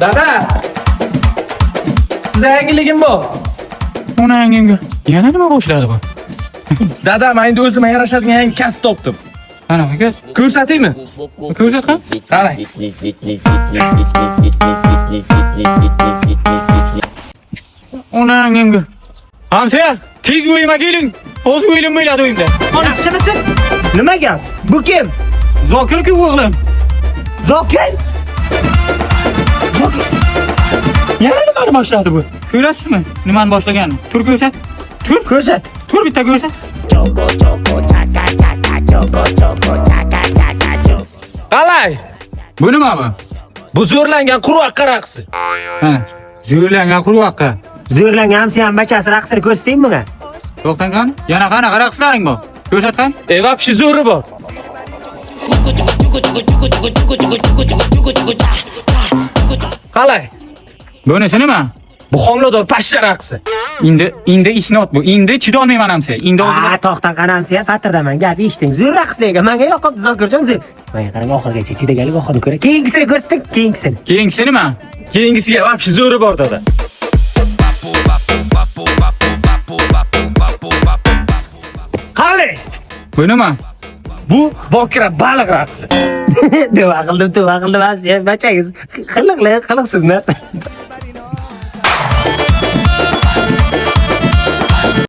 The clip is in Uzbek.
Dada. Size yangiligim bu. Ona yangimga. Yana nima boshladi bu? Dada, men endi o'zimga yarashadigan yangi kasb topdim. Qanaqa kasb? Ko'rsataymi? Ko'rsatqin. Qarang. Ona yangimga. Hamsiya, tez uyima keling. Hozir o'ylim bo'ladi uyimda. Yaxshimisiz? Nima gap? Bu kim? Zokir-ku o'g'lim. Zokir? Yana nimani boshladi bu? Ko'rasizmi? Nimani boshlaganini? Tur ko'rsat. Tur. Ko'rsat. Tur bitta ko'rsat. Qalay? Bu nima bu? Bu zo'rlangan quruq raqsi. Ha, zo'rlangan qurvaqqa. Zo'rlangan hamsiyam bachasi raqsini ko'rsataymi bunga? To'xtang qani? Yana qanaqa raqslaring bor? Ko'rsatqin. Vapshi zo'ri bor. Qalay? Bunisi nima? Bu homilador pashsha raqsi. Endi isnot bu. Endi chidolmayman hamsiya. Endi o'zim To'xtan qanamsiya, fatirdaman, gap eshitding. Zo'r raqslarga menga yoqibdi Zokirjon zo'r. Menga qarang, oxirigacha chidaganlik oxirni ko'ra. Keyingisini ko'rsating, keyingisini. keyingisi nima? Keyingisiga vapshi zo'ri bor dada. Qalay? Bu nima? Bu bokira baliq raqsi. Duo qildim, hamsiya, bachangiz qiliqsiz narsa.